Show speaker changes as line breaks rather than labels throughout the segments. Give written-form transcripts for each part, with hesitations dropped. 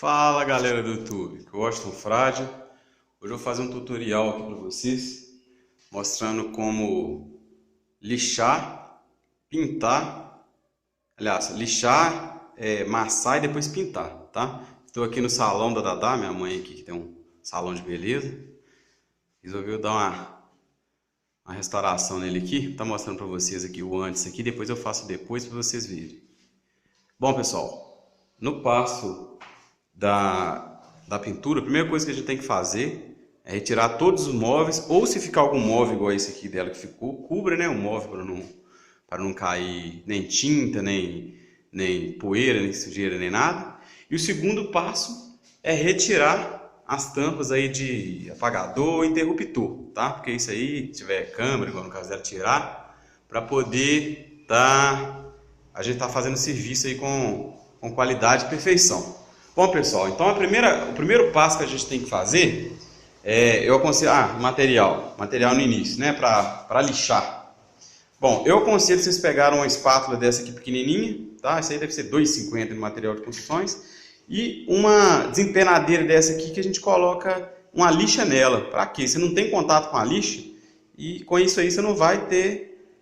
Fala galera do YouTube, que eu Washington Frade. Hoje eu vou fazer um tutorial aqui para vocês, mostrando como lixar, pintar, lixar, amassar e depois pintar, tá? Estou aqui no salão da Dadá, minha mãe aqui que tem um salão de beleza. Resolveu dar uma restauração nele aqui, tá mostrando para vocês aqui o antes aqui, depois eu faço depois para vocês verem. Bom pessoal, no passo da pintura, a primeira coisa que a gente tem que fazer é retirar todos os móveis, ou se ficar algum móvel igual esse aqui dela que ficou, cubra, né, o móvel para não cair nem tinta, nem poeira, nem sujeira, nem nada. E o segundo passo é retirar as tampas aí de apagador ou interruptor, tá? Porque isso aí, se tiver câmera, igual no caso dela, tirar, para poder a gente tá fazendo serviço aí com qualidade e perfeição. Bom pessoal, então o primeiro passo que a gente tem que fazer eu aconselho, material no início, né, para lixar. Bom, eu aconselho vocês pegarem uma espátula dessa aqui pequenininha, tá? Isso aí deve ser R$ 2,50 no material de construções, e uma desempenadeira dessa aqui que a gente coloca uma lixa nela. Para quê? Você não tem contato com a lixa e com isso aí você não vai ter,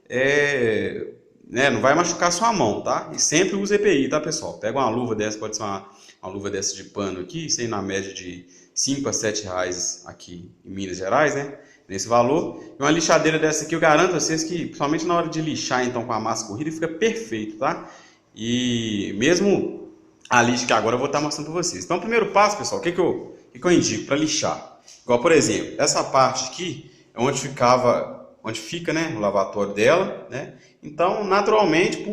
não vai machucar sua mão, tá? E sempre usa EPI, tá pessoal? Pega uma luva dessa, pode ser uma luva dessa de pano aqui, isso aí na média de 5 a 7 reais aqui em Minas Gerais, né? Nesse valor. E uma lixadeira dessa aqui, eu garanto a vocês que, principalmente na hora de lixar então com a massa corrida, fica perfeito, tá? E mesmo a lixa que agora eu vou estar mostrando para vocês. Então, o primeiro passo, pessoal, o que eu indico para lixar? Igual, por exemplo, essa parte aqui é onde fica, né, o lavatório dela, né? Então, naturalmente,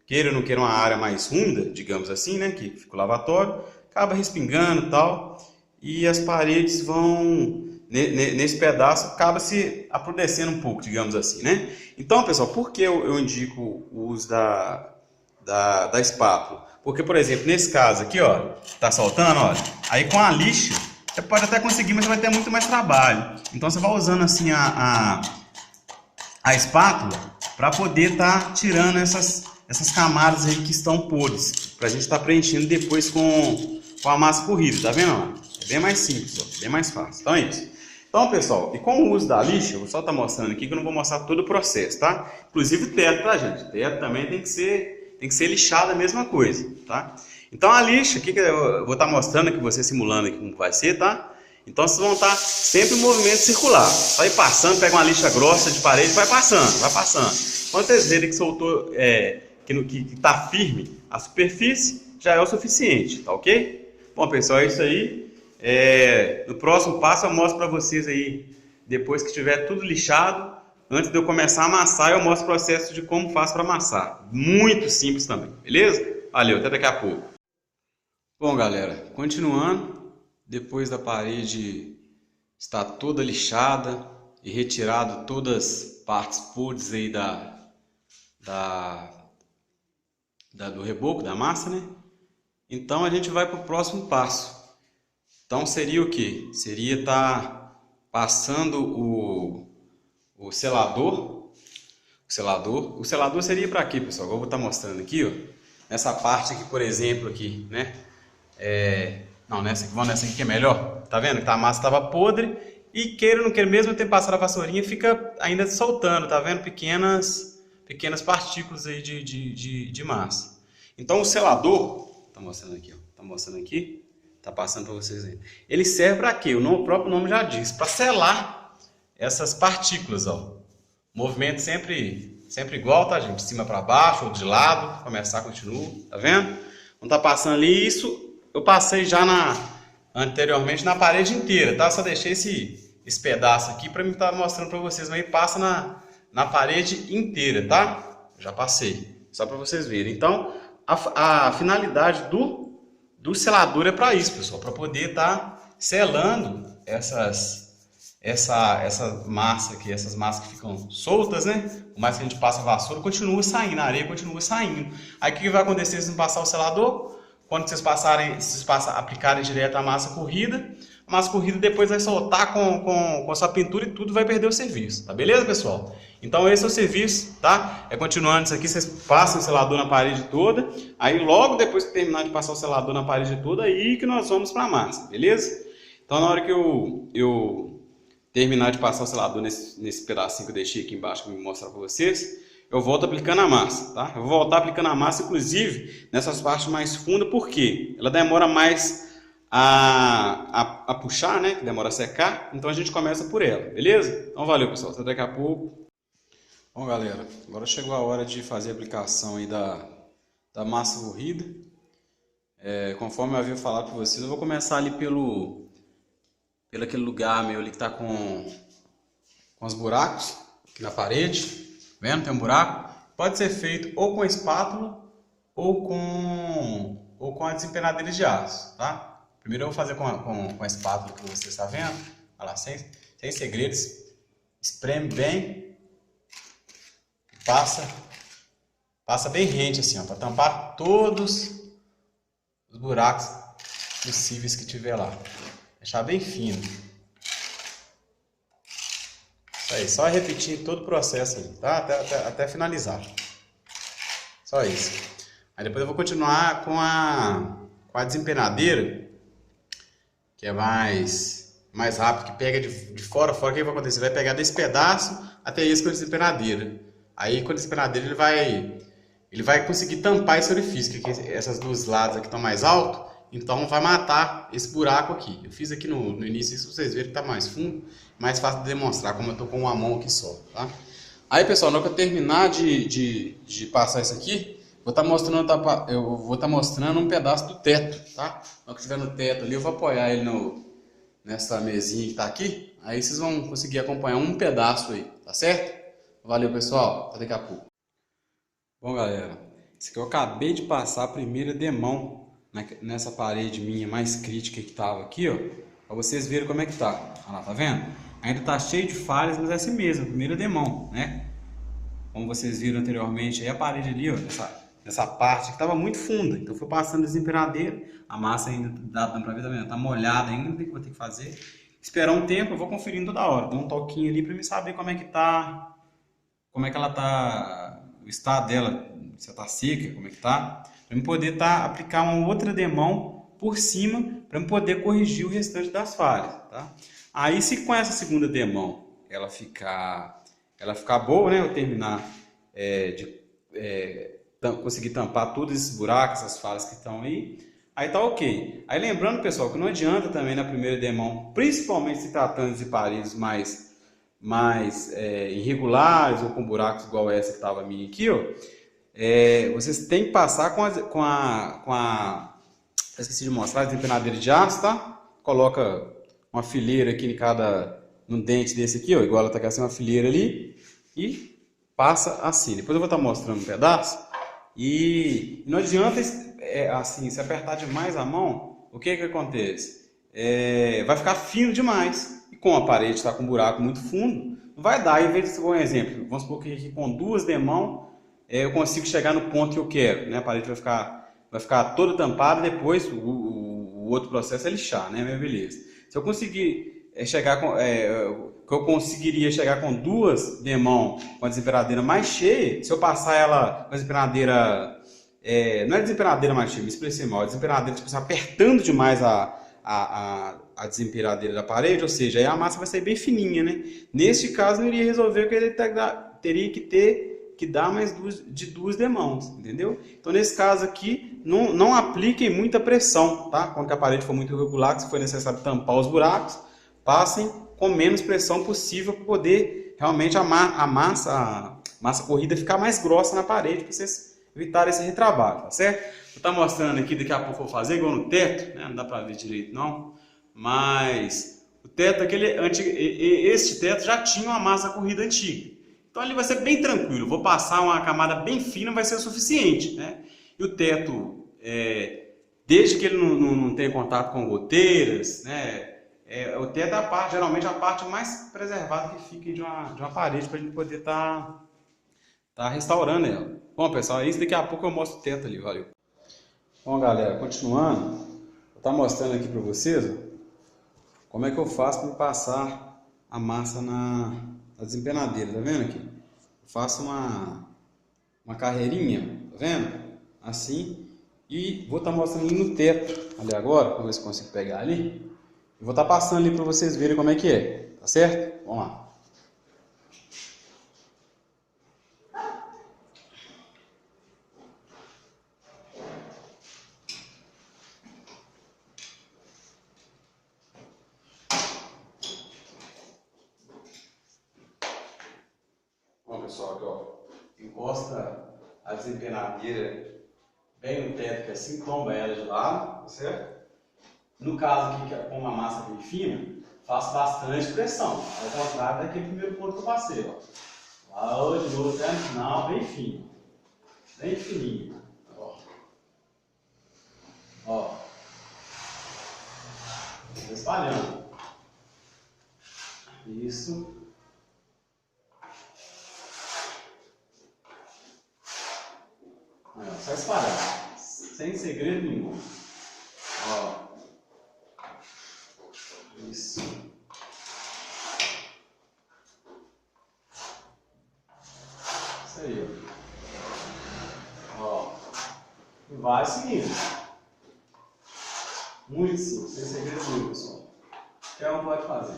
queira ou não queira uma área mais úmida, digamos assim, né, que fica o lavatório, acaba respingando e tal, e as paredes vão, nesse pedaço, acaba se apodrecendo um pouco, digamos assim, né. Então, pessoal, por que eu indico o uso da espátula? Porque, por exemplo, nesse caso aqui, ó, tá soltando, ó, aí com a lixa, você pode até conseguir, mas você vai ter muito mais trabalho. Então, você vai usando assim a espátula para poder estar tirando essas camadas aí que estão podres, para a gente estar preenchendo depois com a massa corrida, tá vendo? É bem mais simples, ó, bem mais fácil. Então é isso. Então pessoal, e com o uso da lixa, eu vou só estar mostrando aqui que eu não vou mostrar todo o processo, tá? Inclusive o teto, tá gente? O teto também tem que ser lixado, a mesma coisa, tá? Então a lixa, aqui que eu vou estar mostrando aqui, você simulando aqui como vai ser, tá? Então vocês vão estar sempre em movimento circular. Vai passando, pega uma lixa grossa de parede, vai passando, vai passando. Quando vocês verem que soltou, que está firme a superfície, já é o suficiente, tá ok? Bom pessoal, é isso aí. No próximo passo eu mostro para vocês aí, depois que estiver tudo lixado, antes de eu começar a amassar, eu mostro o processo de como faço para amassar. Muito simples também, beleza? Valeu, até daqui a pouco. Bom galera, continuando, depois da parede estar toda lixada e retirado todas as partes podres aí do reboco, da massa, né? Então a gente vai para o próximo passo. Então seria o que? Seria estar passando o selador. O selador seria para quê, pessoal? Eu vou estar mostrando aqui, ó. Nessa parte aqui, por exemplo, aqui, né? Não, nessa aqui que é melhor. Tá vendo? Que a massa estava podre e queira ou não queira, mesmo ter passado a vassourinha, fica ainda soltando, tá vendo? Pequenas partículas aí de massa. Então o selador, tá mostrando aqui, ó, tá passando para vocês aí. Ele serve para quê? O próprio nome já diz, para selar essas partículas, ó. Movimento sempre igual, tá, gente? De cima para baixo ou de lado, começar, continua, tá vendo? Não tá passando ali, isso eu passei já anteriormente na parede inteira, tá? Só deixei esse pedaço aqui para mim estar mostrando para vocês, mas aí passa na parede inteira, tá? Já passei, só para vocês verem. Então, a finalidade do selador é para isso, pessoal, para poder estar selando essa massa aqui, essas massas que ficam soltas, né? Por mais que a gente passe a vassoura, continua saindo, a areia continua saindo. Aí o que vai acontecer se não passar o selador? Quando vocês aplicarem direto a massa corrida, A massa corrida depois vai soltar com a sua pintura e tudo vai perder o serviço, tá beleza, pessoal? Então esse é o serviço, tá? Continuando isso aqui, vocês passam o selador na parede toda, aí logo depois que terminar de passar o selador na parede toda, aí que nós vamos para a massa, beleza? Então na hora que eu terminar de passar o selador nesse pedacinho que eu deixei aqui embaixo, que eu vou mostrar para vocês, eu volto aplicando a massa, tá? Eu vou voltar aplicando a massa, inclusive, nessas partes mais fundas, porque ela demora mais a puxar, né? Que demora a secar, então a gente começa por ela, beleza? Então valeu, pessoal, até daqui a pouco. Bom, galera, agora chegou a hora de fazer a aplicação aí da massa corrida. Conforme eu havia falado para vocês, eu vou começar ali pelo aquele lugar meu ali que tá com os buracos aqui na parede. Vendo? Tem um buraco. Pode ser feito ou com espátula ou com a desempenadeira de aço, tá? Primeiro eu vou fazer com a espátula que você está vendo. Olha lá, sem segredos. Espreme bem. Passa bem rente assim, ó, para tampar todos os buracos possíveis que tiver lá. Deixar bem fino. Isso aí, só repetir todo o processo aí, tá? Até finalizar. Só isso. Aí depois eu vou continuar com a desempenadeira, que é mais rápido, que pega de fora a fora. O que vai acontecer? Vai pegar desse pedaço até esse com a desempenadeira. Aí com a desempenadeira ele vai conseguir tampar esse orifício, que essas duas lados aqui estão mais altos. Então vai matar esse buraco aqui. Eu fiz aqui no início, isso vocês verem que está mais fundo, mais fácil de demonstrar, como eu estou com uma mão aqui só, tá? Aí, pessoal, na hora que eu terminar de passar isso aqui, eu vou estar mostrando um pedaço do teto, tá? Na hora que estiver no teto ali, eu vou apoiar ele nessa mesinha que está aqui. Aí vocês vão conseguir acompanhar um pedaço aí, tá certo? Valeu, pessoal. Até daqui a pouco. Bom, galera, isso aqui eu acabei de passar a primeira demão nessa parede minha mais crítica que tava aqui, ó, para vocês verem como é que tá. Olha lá, tá vendo? Ainda tá cheio de falhas, mas é assim mesmo, a primeira demão, né? Como vocês viram anteriormente, aí a parede ali, ó, nessa parte que tava muito funda, então foi passando a desempenadeira, a massa ainda dá pra ver, tá vendo? Tá molhada ainda, que eu vou ter que fazer. Esperar um tempo, eu vou conferindo toda hora, dou um toquinho ali para me saber como é que tá, como é que ela tá, o estado dela, se ela tá seca, como é que tá. Para eu poder aplicar uma outra demão por cima, para eu poder corrigir o restante das falhas, tá? Aí, se com essa segunda demão ela ficar boa, né? Eu terminar conseguir tampar todos esses buracos, essas falhas que estão aí tá ok. Aí lembrando, pessoal, que não adianta também na primeira demão, principalmente se tratando de paredes mais irregulares ou com buracos igual essa que estava minha aqui, ó. Vocês têm que passar esqueci de mostrar, a desempenadeira de aço, tá? Coloca uma fileira aqui num dente desse aqui, ó, igual ela tá aqui assim, uma fileira ali, e passa assim. Depois eu vou estar mostrando um pedaço. E não adianta assim, se apertar demais a mão, o que acontece? Vai ficar fino demais. E como a parede está com um buraco muito fundo, não vai dar. Em vez de, por exemplo, vamos supor que aqui com duas demãos, eu consigo chegar no ponto que eu quero, né? A parede vai ficar toda tampada, depois o outro processo é lixar, né? Beleza. Se eu conseguir chegar que eu conseguiria chegar com duas demãos com a desempenadeira mais cheia, se eu passar ela com a desempenadeira, não é a desempenadeira mais cheia, me expressei mal, a desempenadeira tipo, apertando demais a desempenadeira da parede, ou seja, aí a massa vai sair bem fininha, né? Neste caso, não iria resolver, porque ele teria que dar mais de duas demãos, entendeu? Então, nesse caso aqui, não apliquem muita pressão, tá? Quando a parede for muito irregular, se for necessário tampar os buracos, passem com menos pressão possível para poder realmente a massa corrida ficar mais grossa na parede, para vocês evitarem esse retrabalho, tá certo? Vou estar mostrando aqui, daqui a pouco eu vou fazer igual no teto, né? Não dá para ver direito não, mas o teto, este teto já tinha uma massa corrida antiga. Então ali vai ser bem tranquilo, vou passar uma camada bem fina, vai ser o suficiente, né? E o teto, desde que ele não tenha contato com goteiras, né? O teto é geralmente a parte mais preservada que fica de uma parede para a gente poder tá restaurando ela. Bom, pessoal, é isso, daqui a pouco eu mostro o teto ali, valeu. Bom, galera, continuando, vou estar mostrando aqui para vocês, ó. como é que eu faço para passar a massa na desempenadeira, tá vendo aqui? Eu faço uma carreirinha, tá vendo? Assim, e vou estar mostrando ali no teto, ali agora, vamos ver se consigo pegar ali. Eu vou estar passando ali para vocês verem como é que é, tá certo? Vamos lá. Bom, pessoal, aqui ó, encosta a desempenadeira bem no teto, que assim tomba ela de lado, tá certo? No caso aqui, que é com uma massa bem fina, faço bastante pressão, ao contrário daquele primeiro ponto que eu passei, ó. Lá de novo até no final, bem fino, bem fininho, ó. Ó, vou espalhando. Isso. Aí, ó, só espalhar, sem segredo nenhum. Ó. Isso. Isso aí, ó. E vai seguindo. Muito simples, sem segredo nenhum, pessoal. Qualquer um pode fazer.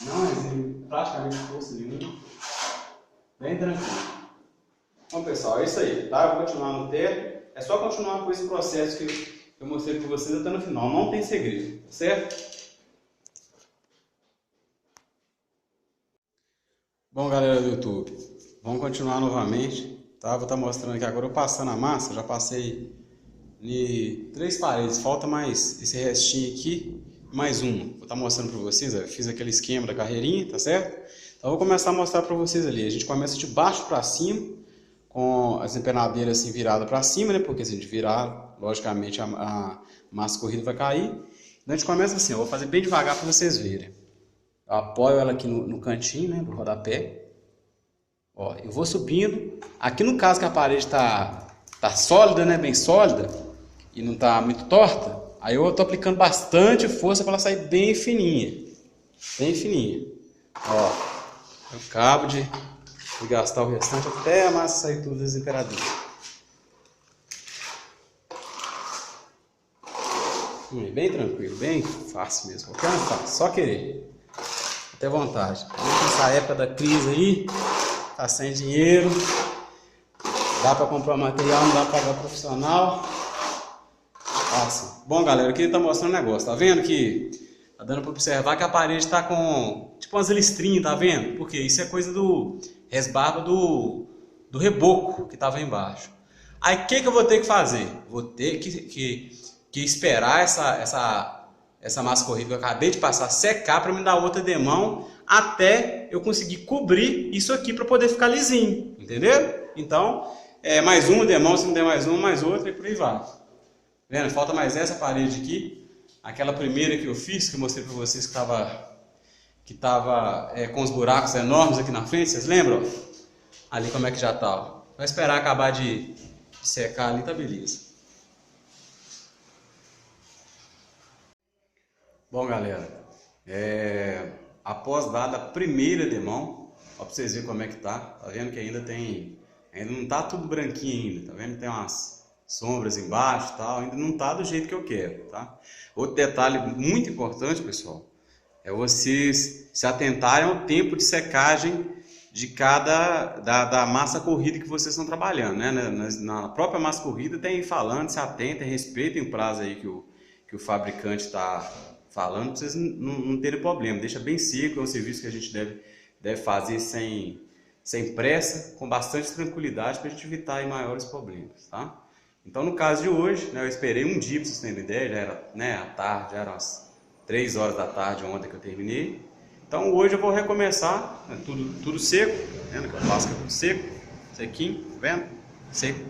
Não exige praticamente força nenhuma. Bem tranquilo. Bom, pessoal, é isso aí, tá? Eu vou continuar no teto. É só continuar com esse processo que eu mostrei para vocês até no final. Não tem segredo, certo? Bom, galera do YouTube, vamos continuar novamente, tá? Vou estar mostrando aqui agora eu passando a massa. Já passei em 3 paredes, falta mais esse restinho aqui, mais uma. Vou estar mostrando para vocês, ó. Eu fiz aquele esquema da carreirinha, tá certo? Então eu vou começar a mostrar para vocês ali. A gente começa de baixo para cima, com a desempenadeira assim virada para cima, né? Porque se a gente virar, logicamente a massa corrida vai cair. Então a gente começa assim, eu vou fazer bem devagar para vocês verem. Eu apoio ela aqui no cantinho, né, do rodapé. Ó, eu vou subindo. Aqui no caso que a parede tá sólida, né, bem sólida, e não tá muito torta, aí eu tô aplicando bastante força para ela sair bem fininha. Bem fininha. Ó, eu acabo de gastar o restante até a massa sair tudo desemperadinha. Bem tranquilo, bem fácil mesmo. Qualquer um faz, só querer. Até vontade. Nessa época da crise aí, tá sem dinheiro, dá para comprar material, não dá para pagar profissional. Fácil. Bom, galera, eu queria estar mostrando um negócio. Tá vendo que tá dando para observar que a parede tá com tipo umas listrinhas, tá vendo? Porque isso é coisa do resbarba do reboco que tava embaixo. Aí o que eu vou ter que fazer? Vou ter que esperar essa massa corrida que eu acabei de passar secar para me dar outra demão até eu conseguir cobrir isso aqui para poder ficar lisinho, entendeu? Então, mais uma demão, se não der mais uma, mais outra e por aí vai. Vendo? Falta mais essa parede aqui, aquela primeira que eu fiz, que eu mostrei para vocês que tava com os buracos enormes aqui na frente, vocês lembram? Ali como é que já tá. Vai esperar acabar de secar ali, tá beleza. Bom, galera, após dada a primeira demão, ó, pra vocês verem como é que tá vendo que ainda não tá tudo branquinho ainda, tá vendo? Tem umas sombras embaixo e tal, ainda não tá do jeito que eu quero, tá? Outro detalhe muito importante, pessoal, é vocês se atentarem ao tempo de secagem de da massa corrida que vocês estão trabalhando, né? Na própria massa corrida tem falando, se atentem, respeitem o prazo aí que o fabricante está falando, para vocês não terem problema. Deixa bem seco, é um serviço que a gente deve fazer sem pressa, com bastante tranquilidade, para a gente evitar aí maiores problemas, tá? Então, no caso de hoje, né, eu esperei um dia, para vocês terem ideia, já era, né, à tarde, já eram as 3 horas da tarde ontem que eu terminei. Então, hoje eu vou recomeçar, né, tudo seco, vendo que eu faço que é tudo seco, sequinho, tá vendo? Seco,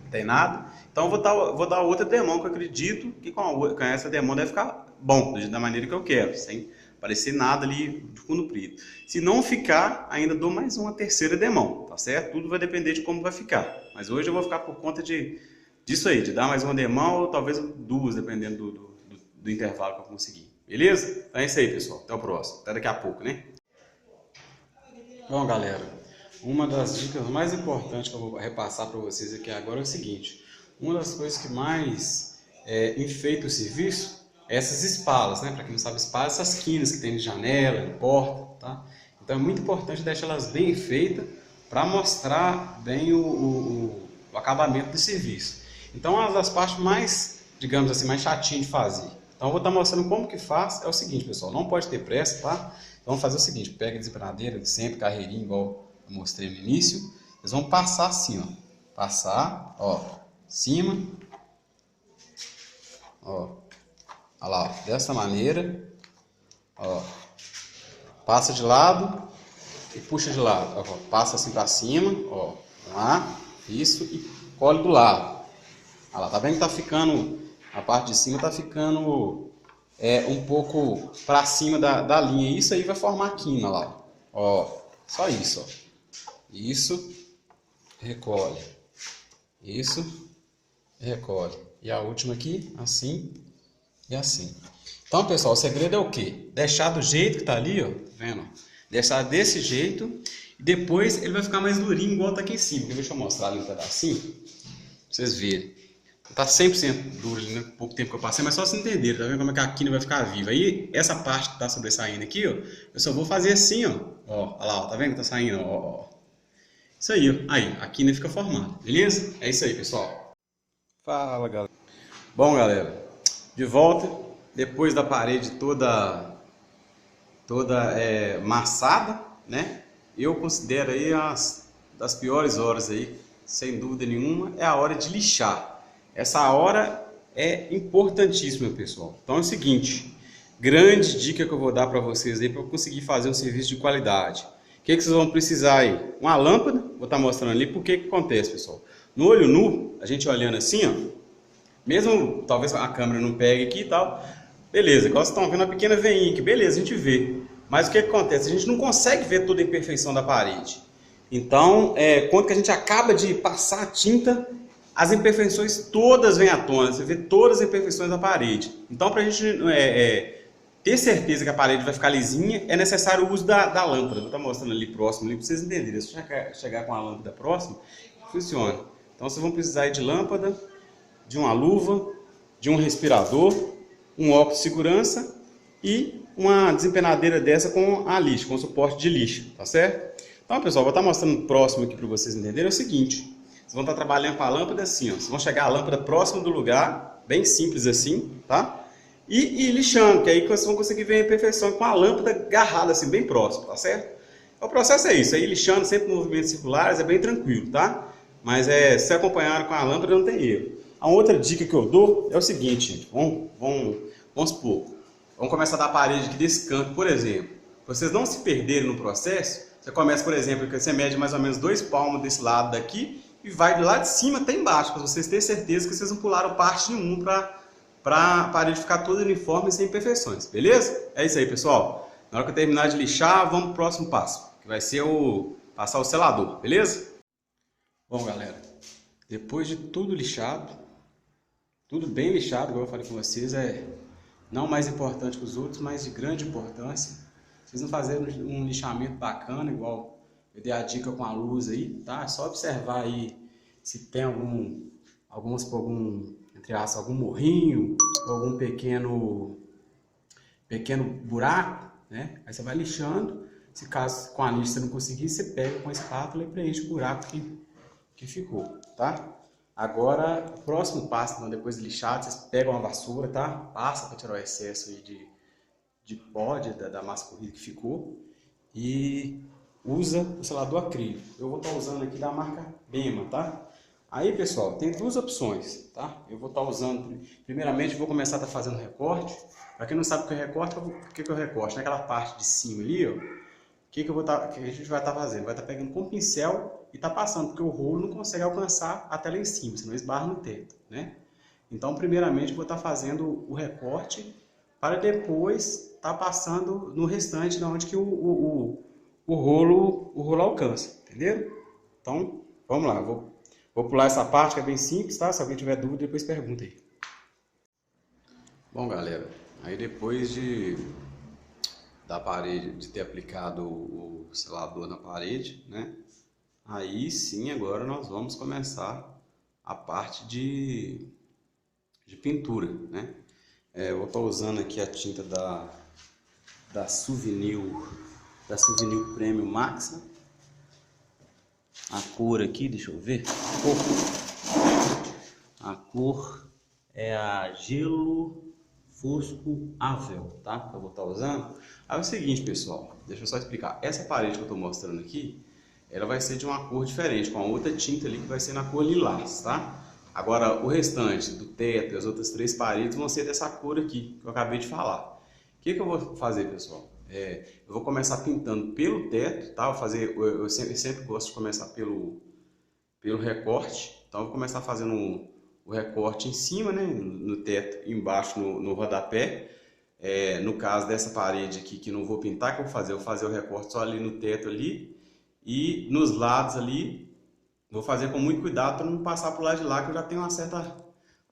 não tem nada. Então, eu vou dar outra demão, que eu acredito que com essa demão deve ficar bom, da maneira que eu quero, sem aparecer nada ali de fundo preto. Se não ficar, ainda dou mais uma terceira demão, tá certo? Tudo vai depender de como vai ficar. Mas hoje eu vou ficar por conta disso aí, de dar mais uma demão ou talvez 2, dependendo do intervalo que eu conseguir. Beleza? Então é isso aí, pessoal. Até o próximo. Até daqui a pouco, né? Bom, galera, uma das dicas mais importantes que eu vou repassar para vocês aqui agora é o seguinte. Uma das coisas que mais enfeita o serviço é essas espalas, né? Para quem não sabe, espalas, essas quinas que tem de janela, de porta, tá? Então é muito importante deixar elas bem feitas para mostrar bem o acabamento do serviço. Então, uma das partes mais, digamos assim, mais chatinhas de fazer. Então, eu vou estar mostrando como que faz. É o seguinte, pessoal, não pode ter pressa, tá? Então, vamos fazer o seguinte, pega a desempenadeira, sempre carreirinha, igual eu mostrei no início. Vocês vão passar assim, ó. Passar, ó, cima, ó. Olha lá, ó, dessa maneira, ó. Passa de lado e puxa de lado, ó. Passa assim para cima, ó. Vamos lá, isso, e colhe do lado. Olha lá, tá vendo que tá ficando, a parte de cima tá ficando um pouco para cima da linha. Isso aí vai formar a quina lá, ó. Só isso, ó. Isso, recolhe. Isso, recolhe. E a última aqui, assim e assim. Então, pessoal, o segredo é o quê? Deixar do jeito que tá ali, ó. Tá vendo? Deixar desse jeito. E depois ele vai ficar mais durinho, igual tá aqui em cima. Deixa eu mostrar ali um pedacinho. Pra vocês verem. Tá 100% duro, né? Pouco tempo que eu passei, mas só se entenderem, tá vendo como é que a quina vai ficar viva. Aí, essa parte que tá sobressaindo aqui, ó, eu só vou fazer assim, ó. Ó, olha lá, ó, tá vendo que tá saindo, ó. Isso aí, ó. Aí, a quina fica formada, beleza? É isso aí, pessoal. Fala, galera. Bom, galera, de volta, depois da parede toda massada, né? Eu considero aí das piores horas aí, sem dúvida nenhuma, é a hora de lixar. Essa hora é importantíssima, pessoal. Então é o seguinte, grande dica que eu vou dar para vocês aí para conseguir fazer um serviço de qualidade. O que vocês vão precisar aí? Uma lâmpada, vou estar mostrando ali, porque que acontece, pessoal? No olho nu, a gente olhando assim, ó, mesmo talvez a câmera não pegue aqui e tal, beleza, igual vocês estão vendo a pequena veinha aqui, beleza, a gente vê. Mas o que acontece? A gente não consegue ver toda a imperfeição da parede. Então, quando que a gente acaba de passar a tinta, as imperfeições todas vêm à tona, você vê todas as imperfeições da parede. Então, para a gente ter certeza que a parede vai ficar lisinha, é necessário o uso da lâmpada. Vou estar mostrando ali próximo, ali, para vocês entenderem. Se eu chegar com a lâmpada próxima, funciona. Então, vocês vão precisar de lâmpada, de uma luva, de um respirador, um óculos de segurança e uma desempenadeira dessa com a lixa, com suporte de lixa, tá certo? Então, pessoal, vou estar mostrando próximo aqui para vocês entenderem, é o seguinte. Vocês vão estar trabalhando com a lâmpada assim, ó. Vocês vão chegar a lâmpada próximo do lugar, bem simples assim, tá? E lixando, que aí vocês vão conseguir ver a imperfeição com a lâmpada agarrada assim, bem próximo, tá certo? O processo é isso, aí lixando sempre movimentos circulares, é bem tranquilo, tá? Mas se acompanhar com a lâmpada não tem erro. A outra dica que eu dou é o seguinte, gente. Vamos supor, vamos começar da parede aqui desse canto, por exemplo. Pra vocês não se perderem no processo, você começa, por exemplo, que você mede mais ou menos 2 palmos desse lado daqui e vai do lado de cima até embaixo, para vocês terem certeza que vocês não pularam parte nenhuma para a parede ficar toda uniforme e sem imperfeições, beleza? É isso aí, pessoal. Na hora que eu terminar de lixar, vamos pro próximo passo, que vai ser passar o selador, beleza? Bom, galera, depois de tudo lixado, tudo bem lixado, igual eu falei com vocês, não mais importante que os outros, mas de grande importância. Vocês não fazerem um lixamento bacana, igual eu dei a dica com a luz aí, tá? É só observar aí se tem algum entre aspas, algum morrinho, algum pequeno buraco, né? Aí você vai lixando, se caso com a lixa você não conseguir, você pega com a espátula e preenche o buraco que ficou, tá? Agora, o próximo passo, então, depois de lixado, vocês pegam uma vassoura, tá? Passa para tirar o excesso aí de pó, da massa corrida que ficou, e usa o selador acrílico. Eu vou estar usando aqui da marca Bema, tá? Aí, pessoal, tem duas opções, tá? Eu vou estar usando, primeiramente, vou começar a estar fazendo recorte. Para quem não sabe o que é recorte, o que é o recorte? Naquela parte de cima ali, ó, que a gente vai estar fazendo? Vai estar pegando com o pincel e tá passando, porque o rolo não consegue alcançar até lá em cima, senão esbarra no teto, né? Então, primeiramente, vou estar fazendo o recorte para depois estar passando no restante, de onde que o rolo alcança, entendeu? Então, vamos lá, vou pular essa parte que é bem simples, tá? Se alguém tiver dúvida, depois pergunta aí. Bom, galera, aí depois da parede, de ter aplicado o selador na parede, né? Aí sim, agora nós vamos começar a parte de pintura, né? Eu vou estar usando aqui a tinta da Souvenir, da Souvenir Premium Max. A cor aqui, deixa eu ver. A cor é a Gelo Fosco Avel, tá? Que eu vou estar usando. Aí é o seguinte, pessoal, deixa eu só explicar. Essa parede que eu estou mostrando aqui, ela vai ser de uma cor diferente, com a outra tinta ali que vai ser na cor lilás, tá? Agora, o restante do teto e as outras 3 paredes vão ser dessa cor aqui, que eu acabei de falar. O que eu vou fazer, pessoal? Eu vou começar pintando pelo teto, tá? Eu sempre gosto de começar pelo recorte. Então, eu vou começar fazendo o recorte em cima, né? No teto, embaixo no rodapé. No caso dessa parede aqui, que não vou pintar, o que eu vou fazer? Eu vou fazer o recorte só ali no teto ali. E nos lados ali, vou fazer com muito cuidado para não passar para o lado de lá, que eu já tenho uma certa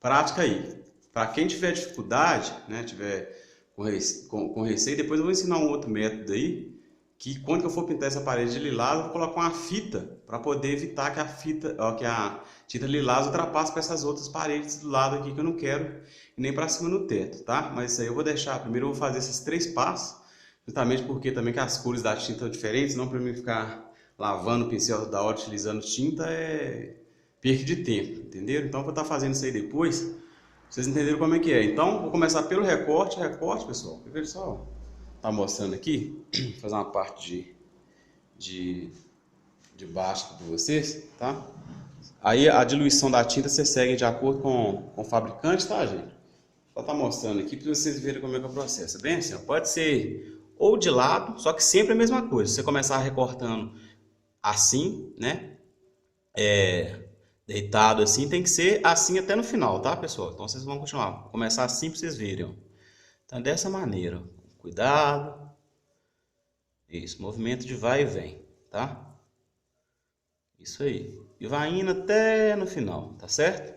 prática aí. Para quem tiver dificuldade, né, tiver com receio, depois eu vou ensinar um outro método aí, que quando eu for pintar essa parede de lilás, eu vou colocar uma fita para poder evitar que a tinta lilás ultrapasse para essas outras paredes do lado aqui que eu não quero, e nem para cima no teto, tá? Mas isso aí eu vou deixar, primeiro eu vou fazer esses 3 passos, justamente porque também que as cores da tinta são diferentes, não para mim ficar lavando o pincel da hora, utilizando tinta, é perda de tempo, entenderam? Então eu vou estar fazendo isso aí depois, pra vocês entenderem como é que é. Então, vou começar pelo recorte, pessoal. Quer só tá mostrando aqui, vou fazer uma parte de baixo para vocês, tá? Aí a diluição da tinta você segue de acordo com o fabricante, tá, gente? Só tá mostrando aqui para vocês verem como é que é o processo. Bem assim, ó, pode ser ou de lado, só que sempre a mesma coisa. Se você começar recortando assim, né? Deitado assim, tem que ser assim até no final, tá, pessoal? Então vocês vão continuar. Vou começar assim para vocês verem, ó. Então dessa maneira, cuidado. Isso, movimento de vai e vem, tá? Isso aí. E vai indo até no final, tá certo?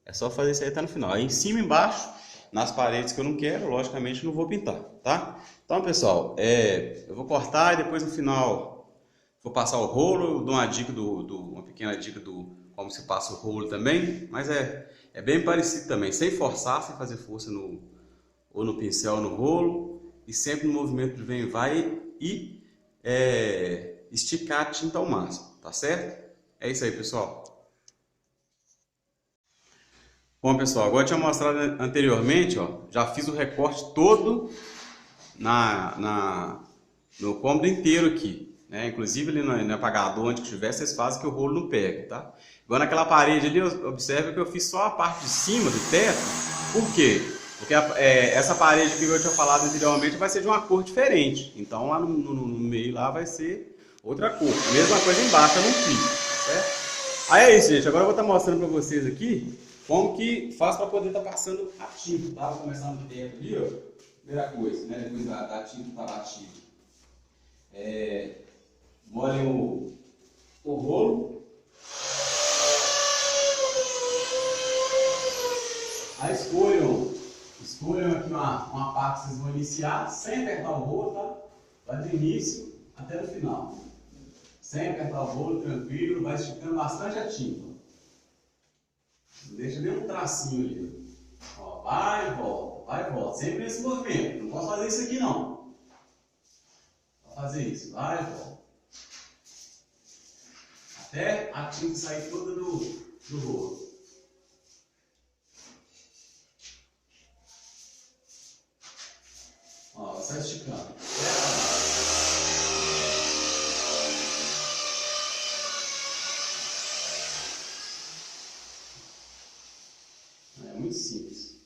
É só fazer isso aí até no final. Aí em cima e embaixo, nas paredes que eu não quero, logicamente não vou pintar, tá? Então, pessoal, eu vou cortar e depois no final vou passar o rolo. Eu dou uma dica uma pequena dica do como se passa o rolo também, mas é bem parecido também, sem forçar, sem fazer força ou no pincel ou no rolo, e sempre no movimento de vem e vai e esticar a tinta ao máximo, tá certo? É isso aí, pessoal. Bom, pessoal, agora eu tinha mostrado anteriormente, ó, já fiz o recorte todo no cômodo inteiro aqui, né? Inclusive ali no apagador, onde tiver, vocês fazem que o rolo não pegue, tá? Agora naquela parede ali, observe que eu fiz só a parte de cima do teto. Por quê? Porque essa parede que eu tinha falado anteriormente vai ser de uma cor diferente. Então lá no meio lá vai ser outra cor. A mesma coisa embaixo, eu não fiz, tá certo? Aí é isso, gente. Agora eu vou estar mostrando para vocês aqui como que faz para poder estar passando a tinta, tá? Vou começar no teto ali, ó. Primeira coisa, né? Depois da tinta estar batida. Molhem o rolo. Aí escolham aqui uma parte que vocês vão iniciar, sem apertar o rolo, tá? Vai do início até o final. Sem apertar o rolo, tranquilo, vai esticando bastante a tinta. Não deixa nem um tracinho ali. Ó, vai e volta, sempre nesse movimento. Não posso fazer isso aqui não. Vou fazer isso, vai e volta. Até a tinta sair toda do rolo. Ó, vai esticando. É muito simples.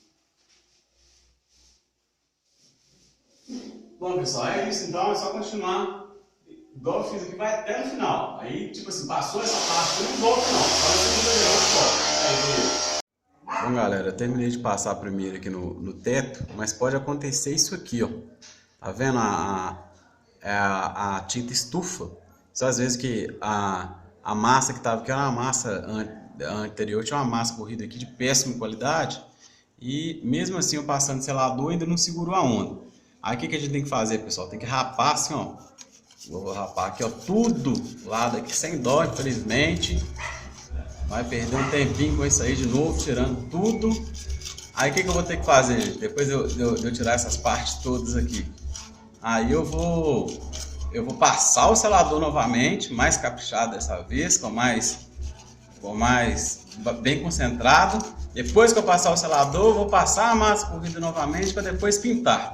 Bom, pessoal, é isso então. É só continuar. Igual eu fiz aqui, vai até no final. Aí, tipo assim, passou essa parte, não volta não. Só no segundo volta. Bom, galera, eu terminei de passar primeiro aqui no teto, mas pode acontecer isso aqui, ó. Tá vendo a tinta estufa? Só às vezes que a massa que tava aqui era uma massa anterior, tinha uma massa corrida aqui de péssima qualidade. E mesmo assim, eu passando selador, ainda não segurou a onda. Aí o que a gente tem que fazer, pessoal? Tem que rapar assim, ó. Vou rapar aqui, ó, tudo lá daqui sem dó, infelizmente. Vai perder um tempinho com isso aí de novo, tirando tudo. Aí o que eu vou ter que fazer, gente? Depois de eu tirar essas partes todas aqui. Aí eu vou passar o selador novamente, mais caprichado dessa vez, com mais bem concentrado. Depois que eu passar o selador, eu vou passar a massa corrida novamente para depois pintar.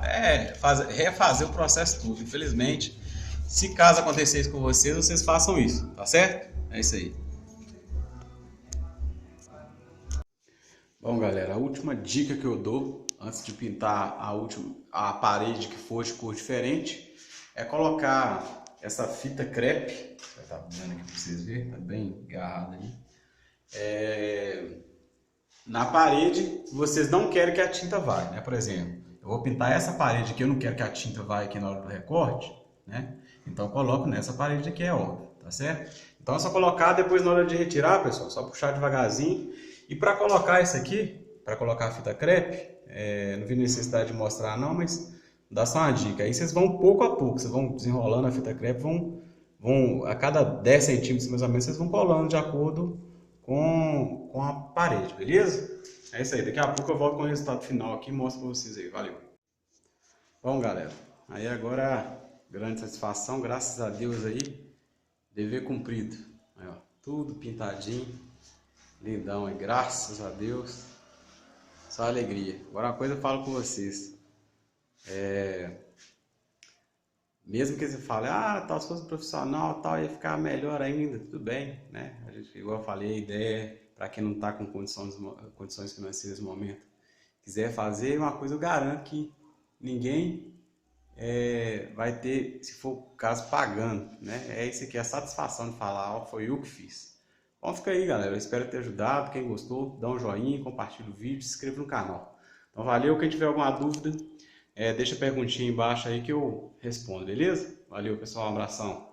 Refazer o processo tudo. Infelizmente, se caso acontecer isso com vocês, vocês façam isso, tá certo? É isso aí. Bom, galera, a última dica que eu dou antes de pintar a parede que for de cor diferente é colocar essa fita crepe. Tá vendo aqui para vocês verem, tá bem agarrado aí. Na parede, vocês não querem que a tinta vá, né? Por exemplo, eu vou pintar essa parede aqui, eu não quero que a tinta vá aqui na hora do recorte, né? Então eu coloco nessa parede aqui, é óbvio, tá certo? Então é só colocar, depois na hora de retirar, pessoal, só puxar devagarzinho. E para colocar isso aqui, para colocar a fita crepe, não vi necessidade de mostrar não, mas dá só uma dica. Aí vocês vão pouco a pouco, vocês vão desenrolando a fita crepe, vão a cada 10 centímetros mais ou menos, vocês vão colando de acordo com a parede, beleza? É isso aí, daqui a pouco eu volto com o resultado final aqui e mostro pra vocês aí, valeu! Bom, galera, aí agora, grande satisfação, graças a Deus aí, dever cumprido. Aí, ó, tudo pintadinho, lindão aí, graças a Deus, só alegria. Agora uma coisa eu falo com vocês, mesmo que você fale, tal, se fosse profissional, tal, ia ficar melhor ainda, tudo bem, né? A gente, igual eu falei, a ideia para quem não está com condições financeiras no momento, quiser fazer uma coisa, eu garanto que ninguém vai ter, se for o caso, pagando, né? É isso aqui, a satisfação de falar, ó, foi eu que fiz. Bom, fica aí, galera, eu espero ter ajudado. Quem gostou, dá um joinha, compartilha o vídeo, se inscreva no canal. Então valeu, quem tiver alguma dúvida, deixa a perguntinha embaixo aí que eu respondo, beleza? Valeu, pessoal, um abração.